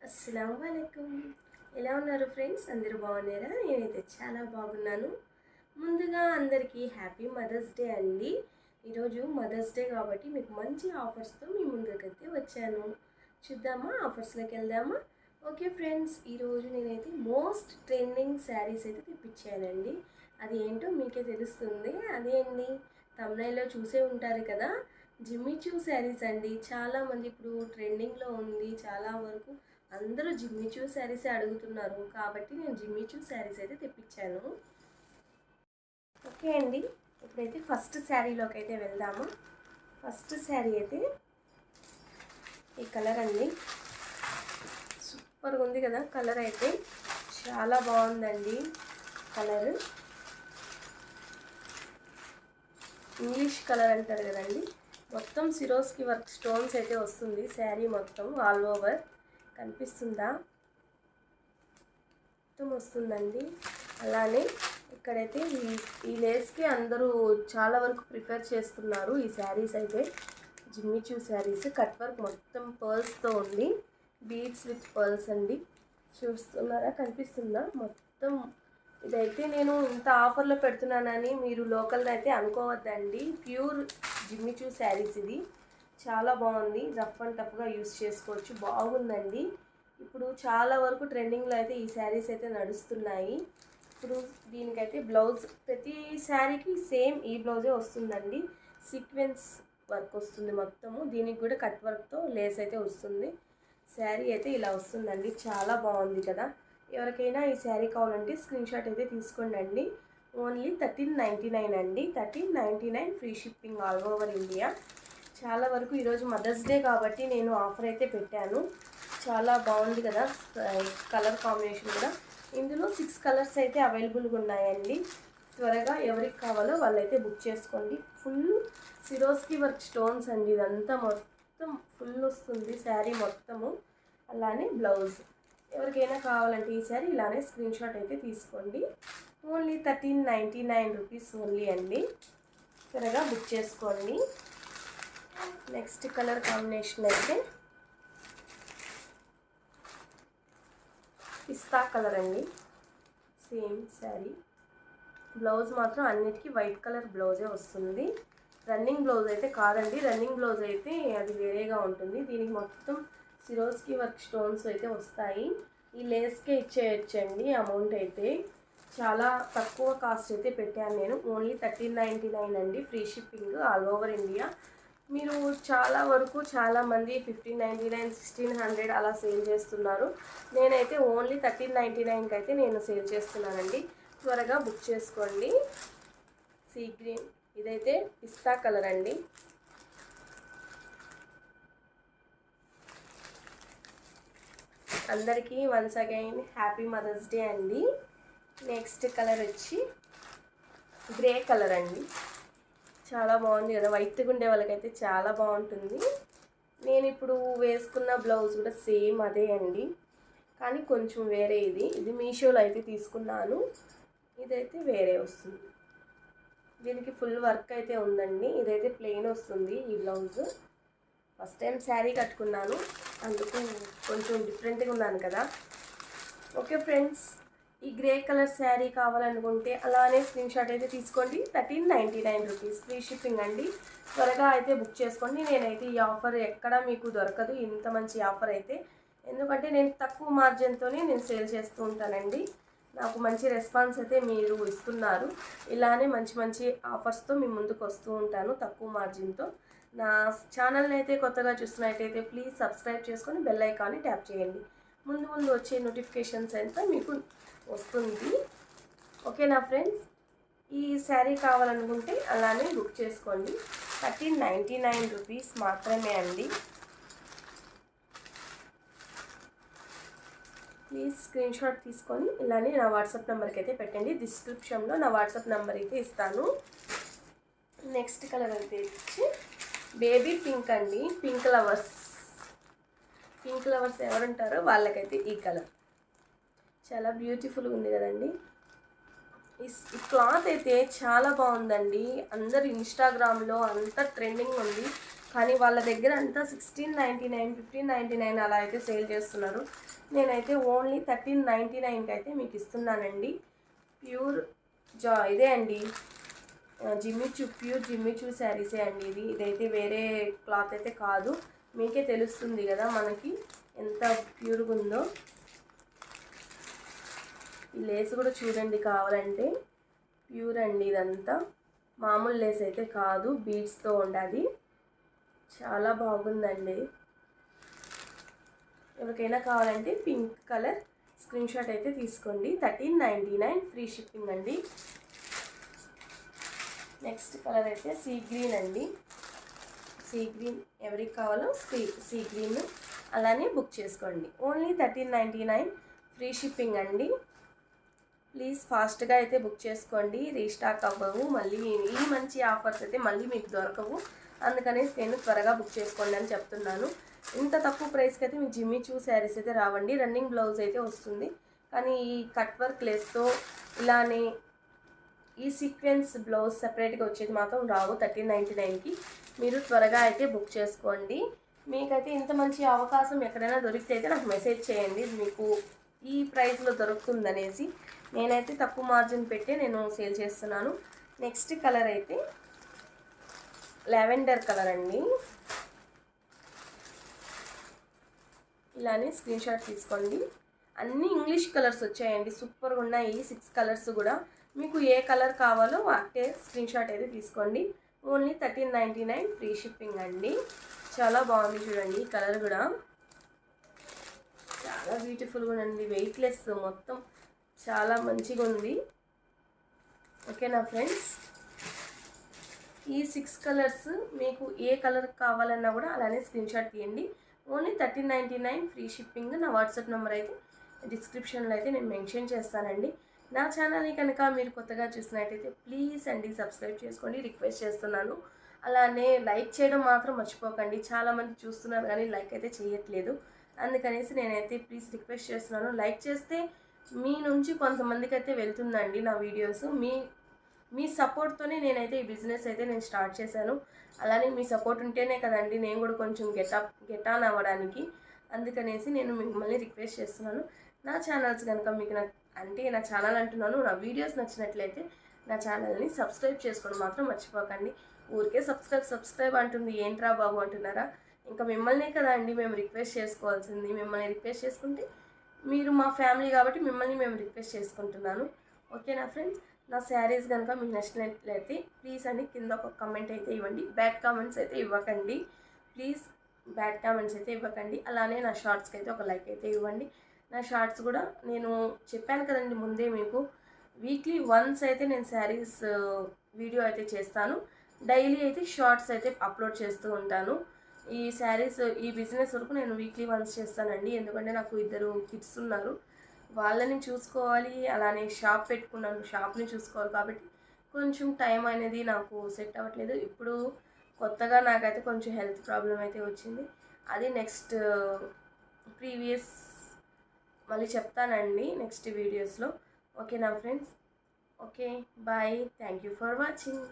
అస్సలం వాలేకుం. ఎలా ఉన్నారు ఫ్రెండ్స్? అందరూ బాగున్నారా? నేనైతే చాలా బాగున్నాను. ముందుగా అందరికీ హ్యాపీ మదర్స్ డే అండి. ఈరోజు మదర్స్ డే కాబట్టి మీకు మంచి ఆఫర్స్తో మీ ముందుకైతే వచ్చాను. చూద్దామా, ఆఫర్స్లోకి వెళ్దామా? ఓకే ఫ్రెండ్స్, ఈరోజు నేనైతే మోస్ట్ ట్రెండింగ్ శారీస్ అయితే తెప్పించానండి. అది ఏంటో మీకే తెలుస్తుంది. అదే అండి, తమిళలో చూసే ఉంటారు కదా, జిమ్మిచూ శారీస్ అండి. చాలామంది ఇప్పుడు ట్రెండింగ్లో ఉంది. చాలా వరకు అందరూ జిమ్మిచూ శారీసే అడుగుతున్నారు కాబట్టి నేను జిమ్మిచూ శారీస్ అయితే తెప్పించాను. ఓకే అండి, ఇప్పుడైతే ఫస్ట్ శారీలోకి అయితే వెళ్దాము. ఫస్ట్ శారీ అయితే ఈ కలర్ అండి. సూపర్గా ఉంది కదా కలర్ అయితే, చాలా బాగుందండి కలర్. ఇంగ్లీష్ కలర్ అంటారు కదండి. మొత్తం సిరోస్కి వర్క్ స్టోన్స్ అయితే వస్తుంది శారీ మొత్తం ఆల్ ఓవర్. కనిపిస్తుందా? మొత్తం వస్తుందండి. అలానే ఇక్కడైతే ఈ లేస్కి అందరూ చాలా వరకు ప్రిఫర్ చేస్తున్నారు ఈ శారీస్ అయితే. జిమ్మిచూ శారీస్ కట్ వర్క్ మొత్తం పర్ల్స్తో ఉంది. బీడ్స్ విత్ పర్ల్స్ అండి. చూస్తున్నారా? కనిపిస్తుందా? మొత్తం ఇదైతే నేను ఇంత ఆఫర్లో పెడుతున్నానని మీరు లోకల్ అయితే అనుకోవద్దండి. ప్యూర్ జిమ్మిచూ శారీస్ ఇది. చాలా బాగుంది. రఫ్ అండ్ టఫ్గా యూస్ చేసుకోవచ్చు. బాగుందండి. ఇప్పుడు చాలా వరకు ట్రెండింగ్లో అయితే ఈ శారీస్ అయితే నడుస్తున్నాయి. ఇప్పుడు దీనికైతే బ్లౌజ్, ప్రతి శారీకి సేమ్ ఈ బ్లౌజే వస్తుందండి. సీక్వెన్స్ వర్క్ వస్తుంది మొత్తము. దీనికి కూడా కట్ వర్క్తో లేస్ అయితే వస్తుంది. శారీ అయితే ఇలా వస్తుందండి. చాలా బాగుంది కదా. ఎవరికైనా ఈ శారీ కావాలంటే స్క్రీన్ షాట్ అయితే తీసుకోండి. ఓన్లీ 1399 అండి. 1399 free shipping all over India. చాలా వరకు ఈరోజు మదర్స్ డే కాబట్టి నేను ఆఫర్ అయితే పెట్టాను. చాలా బాగుంది కదా కలర్ కాంబినేషన్ కూడా. ఇందులో 6 కలర్స్ అయితే అవైలబుల్గా ఉన్నాయండి. త్వరగా ఎవరికి కావాలో వాళ్ళైతే బుక్ చేసుకోండి. ఫుల్ సిరోస్కి వర్క్ స్టోన్స్ అండి. ఇదంతా మొత్తం ఫుల్ వస్తుంది శారీ మొత్తము. అలానే బ్లౌజ్. ఎవరికైనా కావాలంటే ఈ శారీ ఇలానే స్క్రీన్ షాట్ అయితే తీసుకోండి. ఓన్లీ 1399 రూపీస్ ఓన్లీ అండి. త్వరగా బుక్ చేసుకోండి. నెక్స్ట్ కలర్ కాంబినేషన్ అయితే పిస్తా కలర్ అండి. సేమ్ శారీ. బ్లౌజ్ మాత్రం అన్నిటికీ వైట్ కలర్ బ్లౌజే వస్తుంది. రన్నింగ్ బ్లౌజ్ అయితే కాదండి. రన్నింగ్ బ్లౌజ్ అయితే అది వేరేగా ఉంటుంది. దీనికి మొత్తం సిరోస్కి వర్క్ స్టోన్స్ అయితే వస్తాయి. ఈ లేస్కే ఇచ్చేయచ్చండి అమౌంట్ అయితే. చాలా తక్కువ కాస్ట్ అయితే పెట్టాను నేను. ఓన్లీ 1399 అండి. Free shipping all over India. మీరు చాలా వరకు చాలామంది 1599, 1600 అలా సేల్ చేస్తున్నారు. నేనైతే ఓన్లీ 1399కి అయితే నేను సేల్ చేస్తున్నానండి. త్వరగా బుక్ చేసుకోండి. సీ గ్రీన్, ఇదైతే పిస్తా కలర్ అండి. అందరికీ once again happy mother's day అండి. నెక్స్ట్ కలర్ వచ్చి గ్రే కలర్ అండి. చాలా బాగుంది కదా. వైట్గా ఉండే వాళ్ళకైతే చాలా బాగుంటుంది. నేను ఇప్పుడు వేసుకున్న బ్లౌజ్ కూడా సేమ్ అదే అండి, కానీ కొంచెం వేరే. ఇది మీషోలో అయితే తీసుకున్నాను. ఇదైతే వేరే వస్తుంది. దీనికి ఫుల్ వర్క్ అయితే ఉందండి. ఇదైతే ప్లెయిన్ వస్తుంది ఈ బ్లౌజ్. ఫస్ట్ టైం శారీ కట్టుకున్నాను, అందుకు కొంచెం డిఫరెంట్గా ఉన్నాను కదా. ఓకే ఫ్రెండ్స్, ఈ గ్రే కలర్ శారీ కావాలనుకుంటే అలానే స్క్రీన్ షాట్ అయితే తీసుకోండి. 1399 రూపీస్ ఫ్రీ షిప్పింగ్ అండి. త్వరగా అయితే బుక్ చేసుకోండి. నేనైతే ఈ ఆఫర్ ఎక్కడా మీకు దొరకదు, ఇంత మంచి ఆఫర్ అయితే. ఎందుకంటే నేను తక్కువ మార్జిన్తోనే నేను సేల్ చేస్తూ ఉంటానండి. నాకు మంచి రెస్పాన్స్ అయితే మీరు ఇస్తున్నారు. ఇలానే మంచి మంచి ఆఫర్స్తో మీ ముందుకు వస్తూ ఉంటాను తక్కువ మార్జిన్తో. నా ఛానల్ని అయితే కొత్తగా చూస్తున్నట్టయితే ప్లీజ్ సబ్స్క్రైబ్ చేసుకొని బెల్ ఐకాన్ని ట్యాప్ చేయండి. ముందు ముందు వచ్చే నోటిఫికేషన్స్ అంతా మీకు వస్తుంది. ఓకేనా ఫ్రెండ్స్? ఈ శారీ కావాలనుకుంటే అలానే బుక్ చేసుకోండి. 1399 రూపీస్ మాత్రమే అండి. ప్లీజ్ స్క్రీన్ షాట్ తీసుకొని ఇలానే నా వాట్సాప్ నెంబర్కి అయితే పెట్టండి. డిస్క్రిప్షన్లో నా వాట్సాప్ నెంబర్ అయితే ఇస్తాను. నెక్స్ట్ కలర్ అయితే వచ్చి బేబీ పింక్ అండి. పింక్ లవర్స్ ఎవరుంటారో వాళ్ళకైతే ఈ కలర్ చాలా బ్యూటిఫుల్గా ఉంది కదండి. ఈ క్లాత్ అయితే చాలా బాగుందండి. అందరు ఇన్స్టాగ్రామ్లో అంతా ట్రెండింగ్ ఉంది. కానీ వాళ్ళ దగ్గర అంతా 1699, 1599 అలా అయితే సేల్ చేస్తున్నారు. నేనైతే ఓన్లీ 1399కి అయితే మీకు ఇస్తున్నానండి. ప్యూర్ ఇదే అండి, ప్యూర్ జిమ్మిచూ శారీసే అండి. ఇదైతే వేరే క్లాత్ అయితే కాదు. మీకే తెలుస్తుంది కదా మనకి ఎంత ప్యూర్గా ఉందో. ఈ లేస్ కూడా చూడండి కావాలంటే, ప్యూర్ అండి. ఇదంతా మామూలు లేస్ అయితే కాదు, బీడ్స్తో ఉండాలి. చాలా బాగుందండి. ఎవరికైనా కావాలంటే పింక్ కలర్ స్క్రీన్ షాట్ అయితే తీసుకోండి. 1399 ఫ్రీ షిప్పింగ్ అండి. నెక్స్ట్ కలర్ అయితే సీ గ్రీన్ అండి. సీ గ్రీన్ ఎవరికి కావాలో సీ గ్రీన్ అలానే బుక్ చేసుకోండి. ఓన్లీ 1399 ఫ్రీ షిప్పింగ్ అండి. ప్లీజ్ ఫాస్ట్గా అయితే బుక్ చేసుకోండి, రీస్టాక్ అవ్వవు. మళ్ళీ ఈ మంచి ఆఫర్స్ అయితే మళ్ళీ మీకు దొరకవు. అందుకనేసి నేను త్వరగా బుక్ చేసుకోండి అని చెప్తున్నాను. ఇంత తక్కువ ప్రైస్కి అయితే మీకు జిమ్మిచూ శారీస్ అయితే రావండి. రన్నింగ్ బ్లౌజ్ అయితే వస్తుంది, కానీ ఈ కట్ వర్క్ లేస్తో ఇలానే ఈ సీక్వెన్స్ బ్లౌజ్ సెపరేట్గా వచ్చేది మాత్రం రావు 1399కి. మీరు త్వరగా అయితే బుక్ చేసుకోండి. మీకైతే ఇంత మంచి అవకాశం ఎక్కడైనా దొరికితే అయితే నాకు మెసేజ్ చేయండి, మీకు ఈ ప్రైస్లో దొరుకుతుందనేసి. నేనైతే తక్కువ మార్జిన్ పెట్టి నేను సేల్ చేస్తున్నాను. నెక్స్ట్ కలర్ అయితే లావెండర్ కలర్ అండి. ఇలానే స్క్రీన్ షాట్ తీసుకోండి. అన్నీ ఇంగ్లీష్ కలర్స్ వచ్చాయండి, సూపర్గా ఉన్నాయి 6 కలర్స్ కూడా. మీకు ఏ కలర్ కావాలో వాటే స్క్రీన్ షాట్ అయితే తీసుకోండి. ఓన్లీ 1399 ఫ్రీ షిప్పింగ్ అండి. చాలా బాగుంది చూడండి, ఈ కలర్ కూడా చాలా బ్యూటిఫుల్గా ఉంది. వెయిట్లెస్, మొత్తం చాలా మంచిగా ఉంది. ఓకేనా ఫ్రెండ్స్, ఈ 6 కలర్స్ మీకు ఏ కలర్ కావాలన్నా కూడా అలానే స్క్రీన్ షాట్ తీయండి. Only 1399 free shipping. నా వాట్సాప్ నెంబర్ అయితే డిస్క్రిప్షన్లో అయితే నేను మెన్షన్ చేస్తానండి. నా ఛానల్ని కనుక మీరు కొత్తగా చూసినట్టయితే ప్లీజ్ అండి సబ్స్క్రైబ్ చేసుకోండి, రిక్వెస్ట్ చేస్తున్నాను. అలానే లైక్ చేయడం మాత్రం మర్చిపోకండి. చాలామంది చూస్తున్నారు కానీ లైక్ అయితే చేయట్లేదు. అందుకనేసి నేనైతే ప్లీజ్ రిక్వెస్ట్ చేస్తున్నాను, లైక్ చేస్తే మీ నుంచి కొంతమందికి అయితే వెళ్తుందండి నా వీడియోస్. మీ సపోర్ట్తోనే నేనైతే ఈ బిజినెస్ అయితే నేను స్టార్ట్ చేశాను. అలానే మీ సపోర్ట్ ఉంటేనే కదండి నేను కూడా కొంచెం గెట్ ఆన్ అవ్వడానికి. అందుకనేసి నేను మిమ్మల్ని రిక్వెస్ట్ చేస్తున్నాను, నా ఛానల్స్ కనుక మీకు నా ఛానల్ అంటున్నాను, నా వీడియోస్ నచ్చినట్లయితే నా ఛానల్ని సబ్స్క్రైబ్ చేసుకోవడం మాత్రం మర్చిపోకండి. ఊరికే సబ్స్క్రైబ్ అంటుంది ఏంట్రా బాబు అంటున్నారా? ఇంకా మిమ్మల్నే కదా అండి మేము రిక్వెస్ట్ చేసుకోవాల్సింది. మిమ్మల్ని రిక్వెస్ట్ చేసుకుంటే మీరు మా ఫ్యామిలీ కాబట్టి మిమ్మల్ని మేము రిక్వెస్ట్ చేసుకుంటున్నాను. ఓకేనా ఫ్రెండ్స్, నా శారీస్ కనుక మీకు నచ్చినట్లయితే ప్లీజ్ అండి కింద ఒక కమెంట్ అయితే ఇవ్వండి. బ్యాడ్ కామెంట్స్ అయితే ఇవ్వకండి ప్లీజ్, బ్యాడ్ కామెంట్స్ అయితే ఇవ్వకండి. అలానే నా షార్ట్స్కి అయితే ఒక లైక్ అయితే ఇవ్వండి. నా షార్ట్స్ కూడా నేను చెప్పాను కదండి ముందే మీకు, వీక్లీ వన్స్ అయితే నేను శారీస్ వీడియో అయితే చేస్తాను. డైలీ అయితే షార్ట్స్ అయితే అప్లోడ్ చేస్తూ ఉంటాను. ఈ శారీస్ ఈ బిజినెస్ వరకు నేను వీక్లీ వన్స్ చేస్తానండి. ఎందుకంటే నాకు 2 కిడ్స్ ఉన్నారు, వాళ్ళని చూసుకోవాలి. అలానే షాప్ పెట్టుకున్నాను, షాప్ని చూసుకోవాలి. కాబట్టి కొంచెం టైం అనేది నాకు సెట్ అవ్వట్లేదు. ఇప్పుడు కొత్తగా నాకైతే కొంచెం హెల్త్ ప్రాబ్లం అయితే వచ్చింది. అది నెక్స్ట్ ప్రీవియస్ మళ్ళీ చెప్తానండి నెక్స్ట్ వీడియోస్లో. ఓకేనా friends, okay bye, thank you for watching.